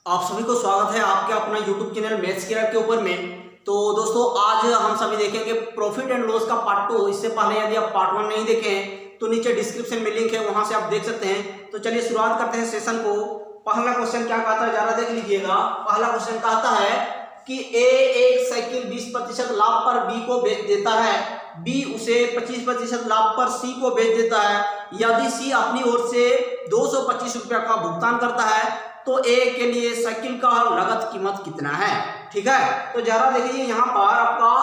आप सभी को स्वागत है आपके अपना YouTube चैनल मैथ्स क्लियर के ऊपर में। तो दोस्तों आज हम सभी देखेंगे प्रॉफिट एंड लॉस का पार्ट 2। इससे पहले यदि आप पार्ट 1 नहीं देखे हैं तो नीचे डिस्क्रिप्शन में लिंक है, वहां से आप देख सकते हैं। तो चलिए शुरुआत करते हैं सेशन को। पहला क्वेश्चन क्या कहता है जरा देख लीजिएगा। पहला क्वेश्चन कहता है कि ए एक साइकिल 20% लाभ पर बी को बेच देता है, बी उसे 25% लाभ पर सी को बेच देता है। यदि सी अपनी ओर से 225 रुपया का भुगतान करता है तो ए के लिए साइकिल का लागत कीमत कितना है। ठीक है, तो जरा देखिए यहाँ पर आपका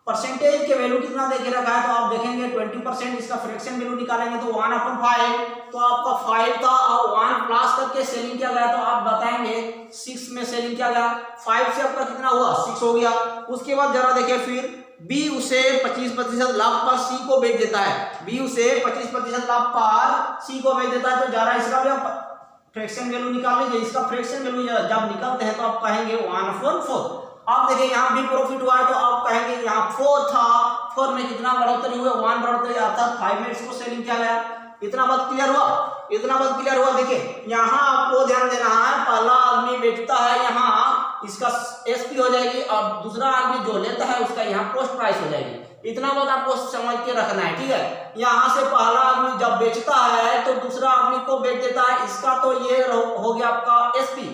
परसेंटेज के वैल्यू कितना देखे रखा है। तो आप देखेंगे 20%, इसका फ्रैक्शन वैल्यू निकालेंगे तो 1/5, तो आपका 5 था और 1 प्लस करके सेलिंग किया गया तो आप बताएंगे 6 में सेलिंग किया गया। 5 से आपका कितना हुआ, 6 हो गया। उसके बाद जरा देखिए फिर बी उसे 25% लाभ पर सी को बेच देता है, बी उसे 25% लाभ पर सी को बेच देता है। तो जरा इसका भी आप फ्रैक्शन वैल्यू निकाल लीजिए। इसका फ्रैक्शन वैल्यू जब निकालते हैं तो आप कहेंगे 1/4। आप देखिए यहाँ भी प्रॉफिट हुआ है तो आप कहेंगे यहाँ 4 था, 4 में कितना बढ़ोतरी हुआ, 1 बढ़ोतरी अर्थात 5 में इसको सेलिंग किया गया। इतना बात क्लियर हुआ, इतना बात क्लियर हुआ। देखिए यहाँ आपको ध्यान देना है, पहला आदमी बेचता है, यहाँ इसका एसपी हो जाएगी और दूसरा आदमी जो लेता है उसका यहाँ कॉस्ट प्राइस हो जाएगी। इतना बात आपको समझ के रखना है। ठीक है, यहाँ से पहला आदमी जब बेचता है तो दूसरा आदमी को बेच देता है, इसका तो ये हो गया आपका एसपी,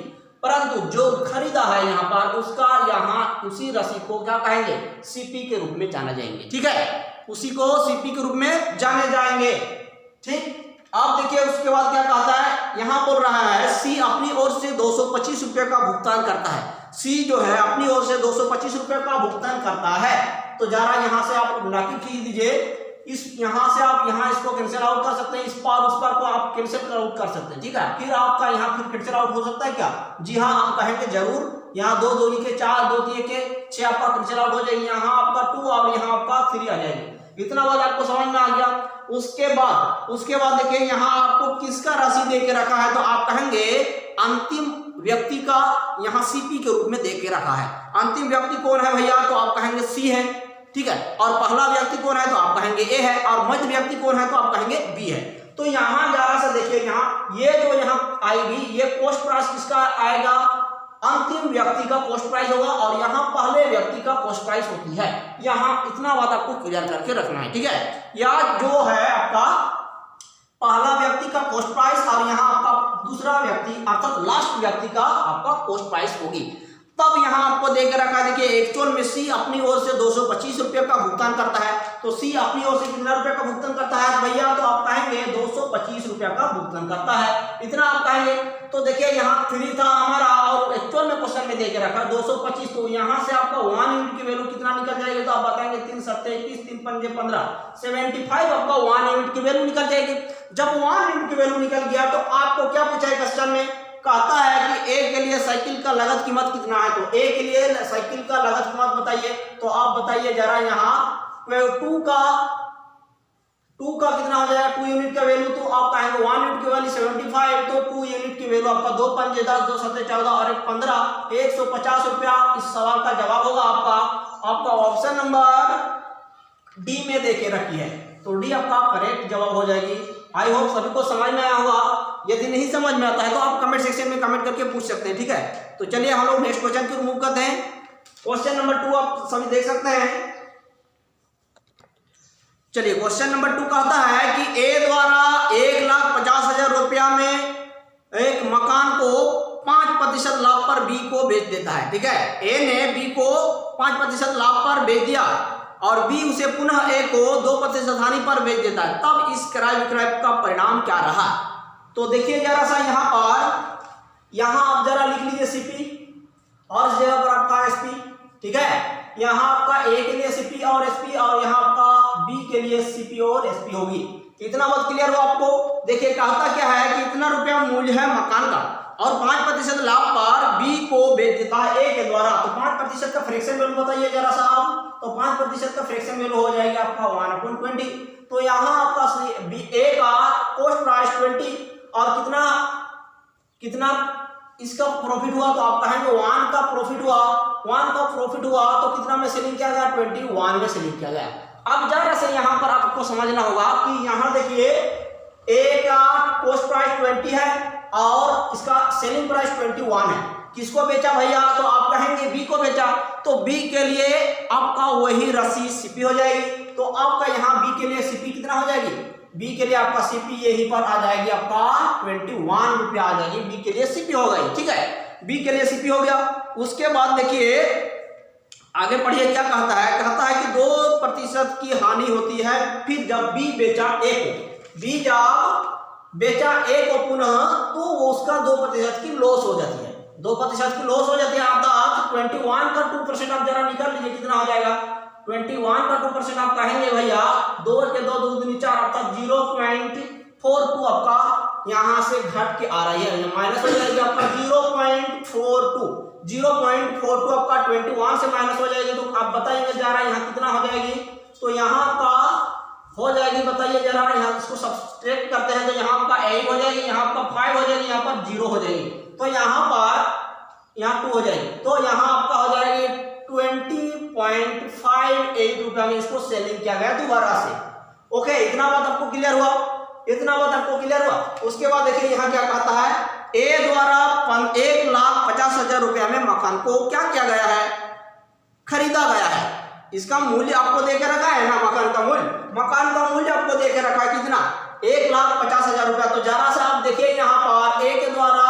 परंतु जो खरीदा है यहाँ पर उसका यहाँ उसी राशि को क्या कहेंगे, सीपी के रूप में जाना जाएंगे। ठीक है, उसी को सीपी के रूप में जाने जाएंगे। ठीक, अब देखिए उसके बाद क्या कहता है, यहाँ बोल रहा है सी अपनी ओर से 225 रुपये का भुगतान करता है। सी जो है अपनी ओर से 225 रुपये का भुगतान करता है। तो जरा यहाँ से आप ब्रैकेट खींच दीजिए, इस यहाँ से आप यहाँ इसको कैंसिल आउट कर सकते हैं, इस पार उस पार को आप कैंसिल आउट कर सकते हैं। ठीक है, फिर आपका यहाँ फिर कैंसिल आउट हो सकता है क्या? जी हाँ, हम कहेंगे जरूर। यहाँ 2 2 के 4, 2 3 के 6 आपका कैंसिल आउट हो जाएगी, यहाँ आपका 2 और यहाँ आपका 3 आ जाएगी। इतना बात आपको समझ में आ गया। उसके बाद देखिए यहाँ आपको किसका राशि दे के रखा है, तो आप कहेंगे अंतिम व्यक्ति का यहाँ सीपी के रूप में दे के रखा है। अंतिम व्यक्ति कौन है भैया, तो आप कहेंगे सी है। ठीक है, और पहला व्यक्ति कौन है तो आप कहेंगे ए है, और मध्य व्यक्ति कौन है तो आप कहेंगे बी है। तो यहाँ जरा सा देखिए, यहाँ ये जो यहाँ आएगी ये कॉस्ट प्राइस किसका आएगा, अंतिम व्यक्ति का कॉस्ट प्राइस होगा, और यहाँ पहले व्यक्ति का कॉस्ट प्राइस होती है। यहाँ इतना बात आपको क्लियर करके रखना है। ठीक है, या जो है आपका पहला व्यक्ति का कॉस्ट प्राइस और यहाँ आपका दूसरा व्यक्ति अर्थात लास्ट व्यक्ति का आपका कॉस्ट प्राइस होगी। तब यहाँ आपको देकर रखा है, देखिए एक्चुअल में सी अपनी ओर से 225 रुपये का भुगतान करता है। तो सी अपनी ओर से कितना रुपये का भुगतान करता है भैया, तो आप कहेंगे 225 रुपया का भुगतान करता है, इतना आप कहेंगे। तो देखिए यहाँ 3 था हमारा और एक्चुअल में क्वेश्चन में देकर रखा 225, तो यहाँ से आपका 1 यूनिट की वैल्यू कितना निकल जाएगी, तो आप बताएंगे 3 7 21 3 5 15 75 आपका 1 यूनिट की वैल्यू निकल जाएगी। जब 1 यूनिट की वैल्यू निकल गया तो आपको क्या पूछा है क्वेश्चन में, कहता है कि ए के लिए साइकिल का लागत कीमत कितना है। तो ए के लिए साइकिल का लागत कीमत बताइए। तो आप बताइए जरा, यहाँ 2 का कितना हो जाएगा, 2 यूनिट का वैल्यू, तो आप कहेंगे 1 यूनिट की वैल्यू 75, तो 2 यूनिट की वैल्यू आपका 2 5 10 2 7 14 और 1 15 150 रुपया इस सवाल का जवाब होगा आपका ऑप्शन नंबर डी में देके रखी है। तो डी आपका करेक्ट जवाब हो जाएगी। आई होप सभी को समझ में आया होगा। यदि नहीं समझ में आता है तो आप कमेंट सेक्शन में कमेंट करके पूछ सकते हैं। ठीक है, तो चलिए हम लोग नेक्स्ट क्वेश्चन को मूव करते हैं। क्वेश्चन नंबर 2 आप सभी देख सकते हैं। चलिए क्वेश्चन नंबर 2 कहता है कि ए द्वारा 1,50,000 रुपया में एक मकान को 5% लाभ पर बी को बेच देता है। ठीक है, ए ने बी को 5% लाभ पर बेच दिया और बी उसे पुनः ए को 2% हानि पर बेच देता है। तब इस क्रय विक्रय का परिणाम क्या रहा। तो देखिए जरा सा यहाँ आप जरा लिख लीजिए सीपी और इस जगह पर आपका एसपी। ठीक है, यहाँ आपका ए के लिए सीपी और एसपी और यहाँ आपका बी के लिए सीपी और एसपी होगी। इतना बहुत क्लियर हुआ आपको। देखिए कहता क्या है कि इतना रुपया मूल्य है मकान का और 5% लाभ पर बी को बेच देता है ए के द्वारा। तो 5% का फ्रैक्शन वैल्यू बताइए जरा साहब। तो 5% का फ्रैक्शन वैल्यू हो जाएगा आपका 1/20। तो यहाँ आपका ए का कॉस्ट प्राइस 20 और कितना इसका प्रॉफिट हुआ, तो आप कहेंगे 1 का प्रॉफिट हुआ। 1 का प्रॉफिट हुआ तो कितना में सेलिंग किया गया, 21 में सेलिंग किया गया। अब जरा से यहाँ पर आपको समझना होगा कि यहाँ देखिए ए का कॉस्ट प्राइस 20 है और इसका सेलिंग प्राइस 21 है। किसको बेचा भैया? तो आप कहेंगे बी को बेचा। तो बी के लिए आपका वही रसीद सीपी हो जाएगी। तो आपका यहाँ बी के लिए सीपी कितना हो जाएगी? बी के लिए आपका सीपी यहीं पर आ जाएगी, आपका 21 रुपया आ जाएगी। बी के लिए सीपी हो गई, ठीक है, बी के लिए सीपी हो गया। उसके बाद देखिए आगे पढ़िए क्या कहता है। कहता है कि 2% की हानि होती है फिर जब बी बेचा ए को। बी जब बेचा ए को पुनः तो उसका 2% की लॉस हो जाती है। 2% की लॉस हो जाती है। अर्थात 21 का 2% आप जरा निकाल लीजिए, कितना हो जाएगा? 21 का 2% आप कहेंगे भैया 2 के 2 2 दूनी 4, अर्थात 0.42 आपका यहाँ से घट के आ रही है, माइनस हो जाएगी आपका 0.42। 0.42 आपका 21 से माइनस हो जाएगी। तो आप बताइए जरा यहाँ कितना हो जाएगी? तो यहाँ का हो जाएगी, बताइए जरा, यहाँ इसको सब्सट्रैक्ट करते हैं तो यहाँ आपका 8 हो जाएगी, यहाँ आपका 5 हो जाएगी, यहाँ पर 0 हो जाएगी, तो यहाँ पर यहाँ 2 हो जाएगी। तो यहाँ आपका हो जाएगी 20.58 रुपया में इसको सेलिंग किया गया दोबारा से। ओके, इतना बात आपको क्लियर हुआ? इतना बात आपको क्लियर हुआ? उसके बाद देखिए यहाँ क्या कहता है, ए द्वारा 1,50,000 रुपया में मकान को क्या किया गया है? खरीदा गया है। इसका मूल्य आपको देके रखा है ना, मकान का मूल्य। मकान का मूल्य आपको देके रखा है कितना? 1,50,000 रुपया। तो जरा सा आप देखिए यहाँ पर ए के द्वारा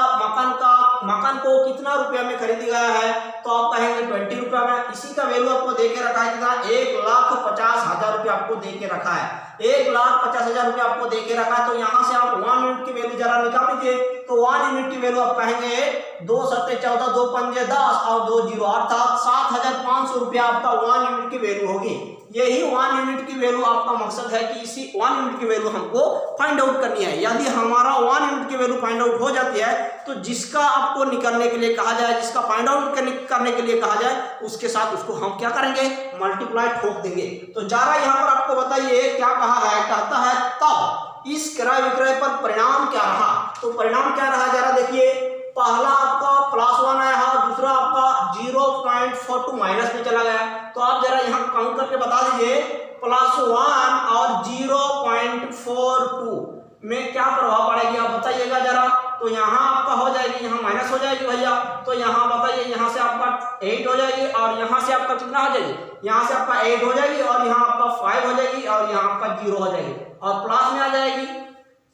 मकान को कितना रुपया में खरीदी गया है? तो आप कहेंगे 20 रुपया में। इसी का वैल्यू आपको देके रखा है कितना? 1,50,000 रुपया आपको देके रखा है। 1,50,000 रुपया आपको देके रखा है। तो यहाँ से आप 1 यूनिट की वैल्यू जरा निकाल लीजिए। तो 1 यूनिट की वैल्यू आप कहेंगे 2 7 14 2 5 10 और 2 0, अर्थात 7,500 रुपया आपका 1 यूनिट की वैल्यू होगी। यही 1 यूनिट की वैल्यू आपका मकसद है कि इसी 1 यूनिट की वैल्यू हमको फाइंड आउट करनी है। यदि हमारा 1 यूनिट की वैल्यू फाइंड आउट हो जाती है तो जिसका आपको निकालने के लिए कहा जाए, जिसका फाइंड आउट करने के लिए कहा जाए, उसके साथ उसको हम क्या करेंगे? मल्टीप्लाई ठोक देंगे। तो जरा यहाँ पर आपको बताइए क्या कहा है। कहता है तब इस क्रय विक्रय पर परिणाम क्या रहा? तो परिणाम क्या रहा जरा देखिए। पहला आपका +1 आया है, दूसरा आपका 0.42 माइनस में चला गया। तो आप जरा यहाँ काउंट करके बता दीजिए +1 और 0.42 में क्या प्रभाव पड़ेगी, आप बताइएगा जरा। तो यहाँ आपका हो जाएगी, यहाँ माइनस हो जाएगी भैया। तो यहाँ बताइए, यहाँ से आपका 8 हो जाएगी और यहाँ से आपका कितना हो जाएगी? यहाँ से आपका 8 हो जाएगी और यहाँ आपका 5 हो जाएगी और यहाँ आपका 0 हो जाएगी और प्लस में आ जाएगी।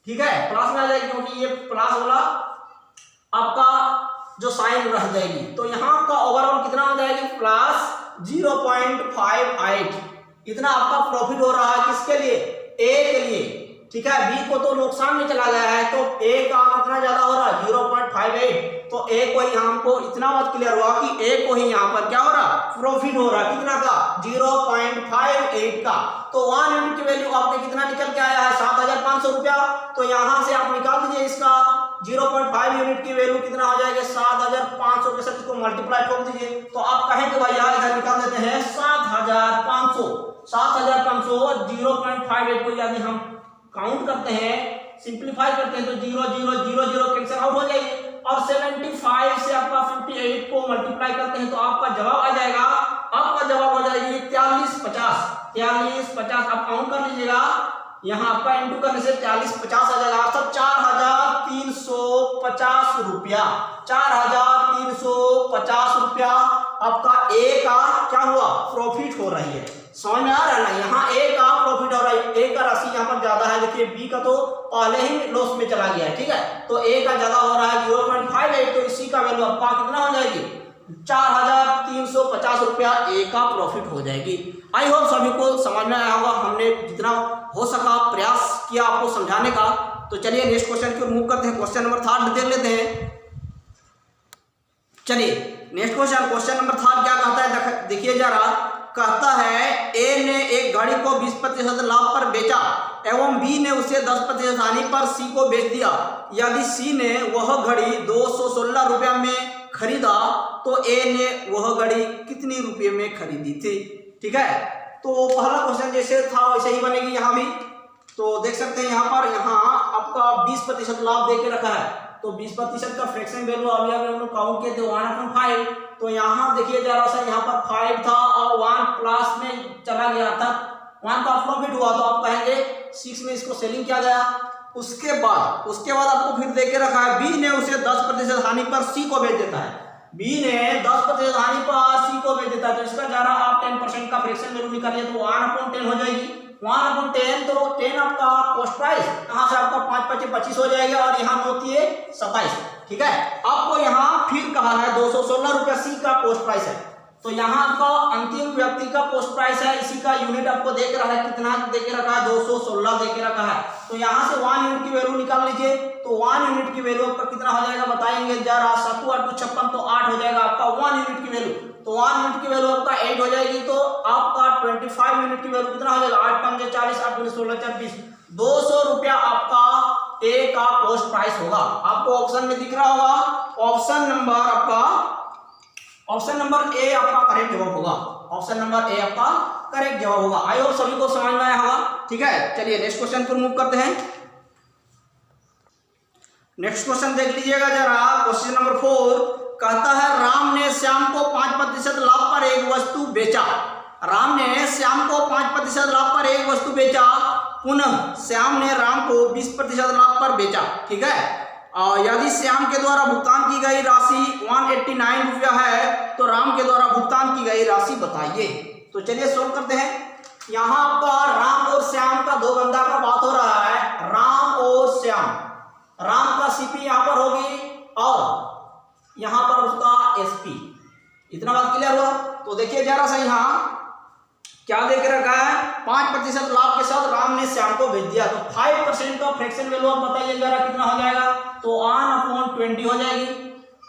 ठीक है, प्लस में आ जाएगी क्योंकि ये प्लस वाला आपका जो साइन रह जाएगी। तो यहाँ आपका ओवरऑल कितना हो जाएगी? +0.58। इतना आपका प्रॉफिट हो रहा है किसके लिए? ए के लिए। ठीक है, बी को तो नुकसान में चला गया है, तो ए का कितना ज्यादा हो रहा है? 0.58। तो ए को ही हमको इतना बात क्लियर हुआ कि ए को ही यहाँ पर क्या हो रहा? प्रॉफिट हो रहा है। कितना का? 0.58 का। तो 1 यूनिट की वैल्यू आपने कितना निकल के आया है? 7,500 रुपया। तो यहाँ से आप निकाल दीजिए इसका 0.5 यूनिट की वैल्यू कितना हो जाएगा? 7,500 के साथ इसको मल्टीप्लाई ठोक दीजिए। तो आप कहेंगे भैया इधर निकाल देते हैं 7,500। 7,500 0.58 को यदि हम काउंट करते हैं, सिंप्लीफाई करते हैं तो 0 0 0 0 कैंसिल आउट हो जाएगी और 75 से आपका 58 को मल्टीप्लाई करते हैं तो आपका जवाब आ जाएगा। आपका जवाब हो जाएगी 4350। 4350 आप काउंट कर लीजिएगा। यहाँ आपका इंटू करने से 4350 आ जाएगा, अर्थात 4,350 रुपया। 4,350 रुपया आपका ए का क्या हुआ? प्रॉफिट हो रही है। समझ में आ रहा है ना? यहाँ ए का प्रॉफिट हो रहा है। ए का राशि यहाँ पर ज्यादा है। देखिए बी का तो पहले ही लॉस में चला गया है। ठीक है, तो ए का ज्यादा हो रहा है 0.58। तो इसी का वैल्यू आपका कितना हो जाएगी? 4,350 रुपया ए का प्रॉफिट हो जाएगी। आई होप सभी को समझ में आया होगा। हमने जितना हो सका प्रयास किया आपको समझाने का। तो चलिए नेक्स्ट क्वेश्चन को मूव करते हैं। क्वेश्चन नंबर 3 देख लेते हैं। चलिए नेक्स्ट क्वेश्चन नंबर 3 क्या कहता है देखिए जरा। कहता है ए ने एक घड़ी को 20% लाभ पर बेचा एवं बी ने उसे 10% हानि पर सी को बेच दिया। यदि सी ने वह घड़ी 216 रुपया में खरीदा तो ए ने वह घड़ी कितनी रुपये में खरीदी थी? ठीक है, तो पहला क्वेश्चन जैसे था वैसे ही बनेगी यहाँ भी। तो देख सकते हैं यहाँ पर आपका 20% लाभ दे के रखा है। तो 20% का फ्रैक्शन वैल्यू अभी हम लोग काउंट किए थे 1/5। तो यहाँ देखिए जरा सा, यहाँ पर 5 था और 1 प्लस में चला गया था, 1 का प्रॉफिट हुआ। तो आप कहेंगे 6 में इसको सेलिंग किया गया। उसके बाद आपको फिर देके रखा है बी ने उसे 10% हानि पर सी को बेच देता है। बी ने 10% हानि पर सी को बेच देता है, तो इसका जरा आप 10% का फ्रैक्शन वैल्यू निकालिए तो 1/10 हो जाएगी। 1/10 तो 10 आपका कॉस्ट प्राइस, यहाँ से आपका 5 × 25 हो जाएगा और यहाँ होती है 27। ठीक है, आपको यहाँ फिर कहा है 216 रुपया सी का कॉस्ट प्राइस है, तो यहाँ आपका अंतिम व्यक्ति का कॉस्ट प्राइस है, इसी का यूनिट आपको देख रहा है, कितना देके रखा है 216 देके रखा है। तो यहाँ से 1 यूनिट की वैल्यू निकाल लीजिए, तो 1 यूनिट की वैल्यू आपका कितना हो जाएगा बताएंगे जरा। 7 × 8 = 56, तो 8 हो जाएगा आपका 1 यूनिट की वैल्यू। तो 1 यूनिट की वैल्यू आपका 8 हो जाएगी, तो आपका 25 यूनिट की वैल्यू कितना हो जाएगा 8 × 5 = 40, 8 × 16 = 20, 200 रुपया आपका ए का कॉस्ट प्राइस होगा। आपको ऑप्शन में दिख रहा होगा, ऑप्शन नंबर ए आपका करेक्ट जवाब होगा। ऑप्शन नंबर ए आपका करेक्ट जवाब होगा। आई होप सभी को समझ में आया होगा। ठीक है, चलिए नेक्स्ट क्वेश्चन पर मूव करते हैं। नेक्स्ट क्वेश्चन देख लीजिएगा जरा। क्वेश्चन नंबर 4 कहता है राम ने श्याम को 5% लाभ पर एक वस्तु बेचा। राम ने श्याम को 5% लाभ पर एक वस्तु बेचा, पुनः श्याम ने राम को 20% लाभ पर बेचा। ठीक है, यदि श्याम के द्वारा भुगतान की गई राशि 189 रुपया है, तो राम के द्वारा भुगतान की गई राशि बताइए। तो चलिए सोल्व करते हैं। यहाँ आपका राम और श्याम का दो बंदा का बात हो रहा है, राम और श्याम। राम का सीपी यहाँ पर होगी और यहाँ पर उसका एसपी। इतना बात क्लियर हुआ? तो देखिए जरा सा यहाँ क्या देख रखा है, 5% लाभ के साथ राम ने श्याम को भेज दिया, तो 5% का फ्रैक्शन वैल्यू आप बताइए जरा कितना हो जाएगा। तो 1/20 हो जाएगी,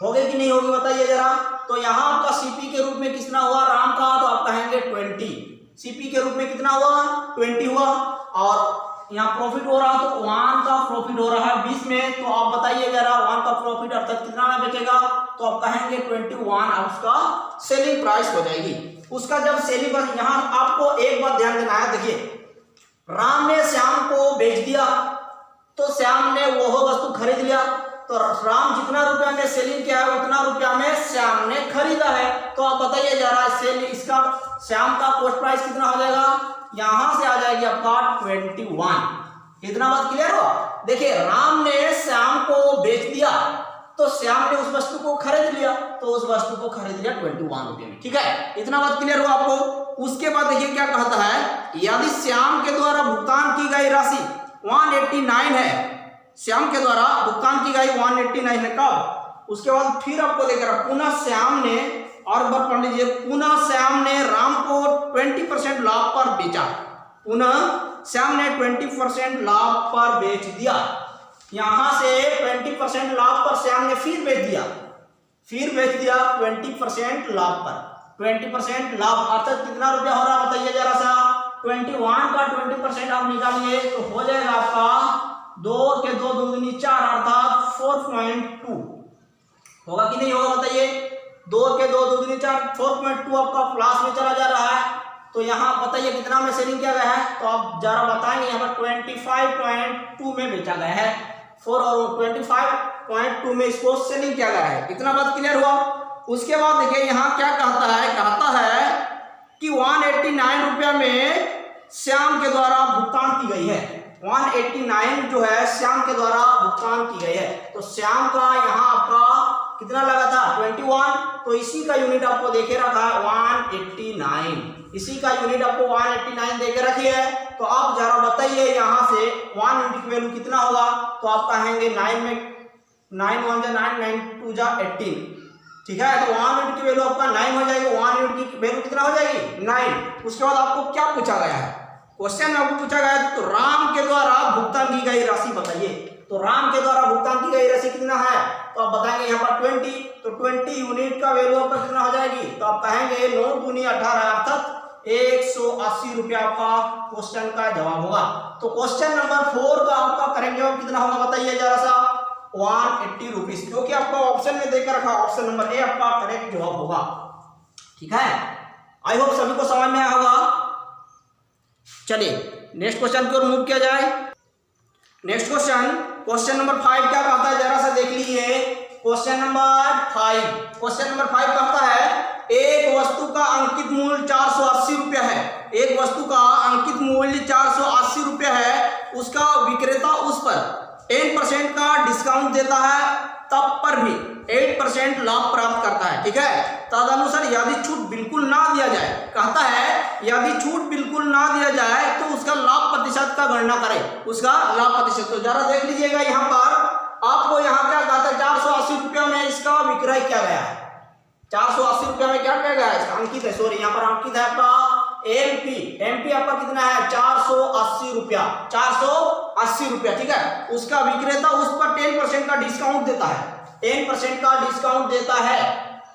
होगी कि नहीं होगी बताइए जरा। तो यहाँ आपका सीपी के रूप में कितना हुआ राम का, तो आप कहेंगे 20। सीपी के रूप में कितना हुआ 20 हुआ, और यहाँ प्रॉफिट हो रहा तो 1 का प्रॉफिट हो रहा है 20 में, तो आप बताइए जरा 1 का प्रॉफिट अर्थात कितना में बचेगा। तो आप कहेंगे 21 उसका सेलिंग प्राइस हो जाएगी। उसका जब सेलिंग प्राइस, यहाँ आपको एक बात ध्यान देना है, देखिए राम ने श्याम को बेच दिया, तो श्याम ने वो वस्तु खरीद लिया, तो राम जितना रुपया में सेलिंग किया है उतना रुपया में श्याम ने खरीदा है। तो आप बताइए जरा सेल इसका श्याम का कॉस्ट प्राइस कितना हो जाएगा, यहां से आ जाएगी आपका 21। इतना बात क्लियर हो? देखिए राम ने श्याम को बेच दिया, तो श्याम ने उस वस्तु को खरीद लिया, तो उस वस्तु को खरीद लिया 21 रुपये में। ठीक है, इतना बात क्लियर हुआ आपको? उसके बाद देखिए क्या कहता है, यदि श्याम के द्वारा भुगतान की गई राशि 189 है, श्याम के द्वारा भुगतान की गई 189 है कब? उसके बाद फिर आपको देख रहा पुनः श्याम ने, और बार पढ़ लीजिए, पुनः श्याम ने राम को 20% लाभ पर बेचा। पुनः श्याम ने 20% लाभ पर बेच दिया। यहां से 20% लाभ पर श्याम ने फिर बेच दिया 20% लाभ पर। 20% लाभ अर्थात कितना रुपया हो रहा है बताइए जरा सा। 21 का 20% आप निकालिए तो हो जाएगा आपका 2 के 2 दूनी 4 अर्थात 4.2 होगा कि नहीं होगा बताइए। 2 के 2 दूनी 4 4.2 आपका प्लस में चला जा रहा है। तो यहाँ बताइए कितना में सेलिंग किया गया है, तो आप जरा बताएंगे। यहाँ पर 25.2 में बेचा गया है 4 और 25.2 में इसको सेलिंग किया गया है। इतना बात क्लियर हुआ? उसके बाद देखिए यहाँ क्या कहता है कि 189 रुपया में श्याम के द्वारा भुगतान की गई है। 189 जो है श्याम के द्वारा भुगतान की गई है। तो श्याम का यहाँ आपका कितना लगा था 21, तो इसी का यूनिट आपको देखे रखा है 189। इसी का यूनिट आपको 189 देके रखी है। तो आप जरा बताइए यहाँ से 1 यूनिट की वैल्यू कितना होगा, तो आप कहेंगे 9 में 9 1 जा 9 9 2 जा 18। ठीक है, तो 1 यूनिट की वैल्यू आपका 9 हो जाएगी। 1 यूनिट की वैल्यू कितना हो जाएगी 9। उसके बाद आपको क्या पूछा गया है, क्वेश्चन में आपको पूछा गया है तो राम के द्वारा भुगतान की गई राशि बताइए। तो राम के द्वारा भुगतान की गई राशि कितना है, तो आप बताएंगे यहाँ पर 20। तो 20 यूनिट का वैल्यू आपका कितना हो जाएगी, तो आप कहेंगे 9 दूनी 18 अर्थात 180 रुपया आपका क्वेश्चन का जवाब होगा। तो क्वेश्चन नंबर 4 का आपका करेक्ट जवाब कितना होगा बताइए जरा सा 180 रुपीज, जो कि आपको ऑप्शन में देकर रखा। ऑप्शन नंबर ए आपका करेक्ट जवाब होगा। ठीक है, आई होप सभी को समझ में आया होगा। चलिए नेक्स्ट क्वेश्चन की ओर मूव किया जाए। नेक्स्ट क्वेश्चन नंबर 5 क्या कहता है जरा सा देख लीजिए। क्वेश्चन नंबर 5 कहता है एक वस्तु का अंकित मूल्य 480 रुपया है। एक वस्तु का अंकित मूल्य 480 रुपया है, उसका विक्रेता उस पर 10% का डिस्काउंट देता है, तब पर भी 8% लाभ प्राप्त करता है। ठीक है, तदनुसार यदि छूट बिल्कुल ना दिया जाए, कहता है यदि छूट बिल्कुल ना दिया जाए तो उसका लाभ प्रतिशत का गणना करें, उसका लाभ प्रतिशत। तो जरा देख लीजिएगा यहाँ पर आपको यहाँ क्या कहता है, 480 रुपया में इसका विक्रय किया गया है। 480 रुपया में क्या किया गया है, अंकित है, सॉरी यहाँ पर अंकित है आपका एमपी आपका कितना है 480 रुपया, 480 रुपया। ठीक है, उसका विक्रेता उस पर 10% का डिस्काउंट देता है, 10% का डिस्काउंट देता है।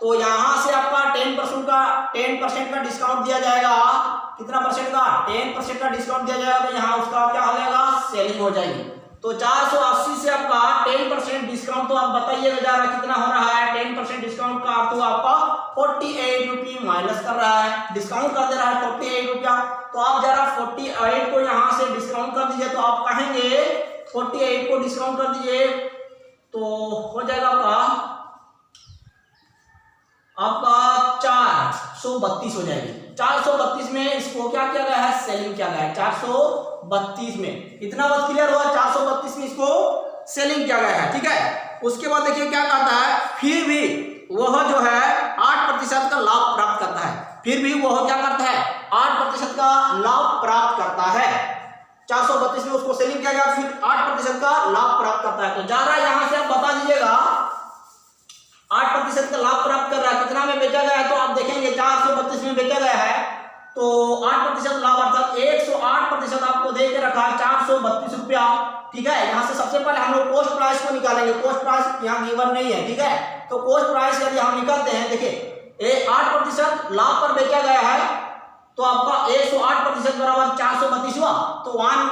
तो यहां से आपका 10% का डिस्काउंट दिया जाएगा। कितना परसेंट का, 10% का डिस्काउंट दिया जाएगा। तो यहाँ उसका क्या हो जाएगा, सेलिंग हो जाएगी। तो 480 से आपका 10% डिस्काउंट, तो आप बताइएगा जरा कितना हो रहा है। 10% डिस्काउंट का तो आपका 48 रुपये माइनस कर रहा है, डिस्काउंट कर दे रहा है 48 रुपया। तो आप जरा 48 को यहाँ से डिस्काउंट कर दीजिए, तो आप कहेंगे 48 को डिस्काउंट कर दीजिए तो हो जाएगा आपका 432 हो जाएगी। 432 में इसको क्या किया गया है, सेलिंग किया गया है। 432 में इतना बात क्लियर हुआ, 432 में इसको सेलिंग किया गया है। ठीक है, उसके बाद देखिए क्या कहता है, फिर भी वह जो है 8% का लाभ प्राप्त करता है। फिर भी वह क्या करता है, 8% का लाभ प्राप्त करता है। 432 में उसको सेलिंग किया गया, फिर 8% का लाभ प्राप्त करता है। तो जरा यहां से आप बता दीजिएगा 8% का लाभ प्राप्त कर रहा है, कितना में बेचा गया है। तो आप देखेंगे 432 में बेचा गया है, तो 8% लाभ अर्थात 108% आपको दे के रखा है 432 रुपया। ठीक है, यहाँ से सबसे पहले हम लोग पोस्ट प्राइस को निकालेंगे। पोस्ट प्राइस यहाँ गिवन नहीं है। ठीक है, तो पोस्ट प्राइस यदि हम निकालते हैं, देखिए 8% लाभ पर बेचा गया है, तो आपका 108% बराबर 432 हुआ। तो 1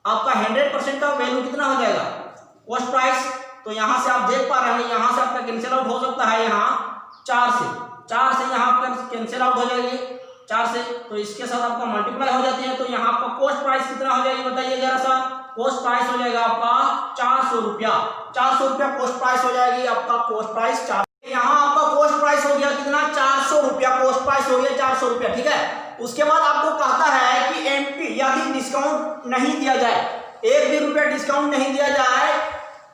आपका 100% का वैल्यू कितना हो जाएगा, पोस्ट प्राइस। तो यहां से आप देख पा रहे हैं, यहां से आपका कैंसिल आउट हो सकता है, यहाँ 4 से यहाँ आपका कैंसिल आउट हो जाएगी 4 से, तो इसके साथ आपका मल्टीप्लाई हो जाती है। तो यहाँ आपका पोस्ट प्राइस कितना हो जाएगी बताइए जरा सा। पोस्ट प्राइस हो जाएगा आपका 400 रुपया, 400 रुपया पोस्ट प्राइस हो जाएगी आपका। पोस्ट प्राइस 4, यहाँ आपका पोस्ट प्राइस हो गया कितना, 400 रुपया पोस्ट प्राइस हो गया 400 रुपया। ठीक है, उसके बाद आपको कहता है कि एमपी यदि डिस्काउंट नहीं दिया जाए, 1 भी रुपया डिस्काउंट नहीं दिया जाए,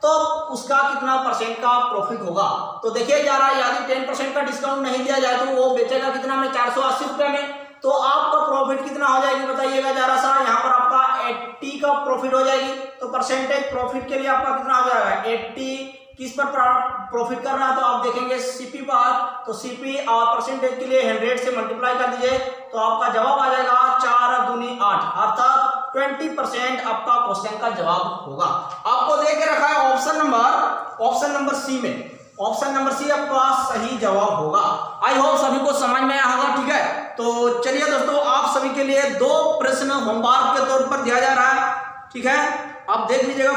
तो उसका कितना परसेंट का प्रॉफिट होगा। तो देखिए जरा यदि 10% का डिस्काउंट नहीं दिया जाए तो वो बेचेगा कितना में, 480 रुपये में। तो आपका प्रॉफिट कितना हो जाएगी बताइएगा जरा सा। यहाँ पर आपका 80 का प्रॉफिट हो जाएगी। तो परसेंटेज प्रॉफिट के लिए आपका कितना हो जाएगा, 80 किस पर प्रॉफिट कर रहा है, तो आप देखेंगे सीपी पर। तो सीपी और परसेंटेज के लिए 100 से मल्टीप्लाई कर दीजिए, तो आपका जवाब आ जाएगा 4 दूनी 8, अर्थात 20% आपका क्वेश्चन का जवाब होगा। आपको दे के रखा है ऑप्शन नंबर सी में, ऑप्शन नंबर सी आपका सही जवाब होगा। आई होप सभी को समझ में आया होगा। ठीक है, तो चलिए दोस्तों, आप सभी के लिए 2 प्रश्न होमवर्क के तौर पर दिया जा रहा है। ठीक है, आप देख लीजिएगा।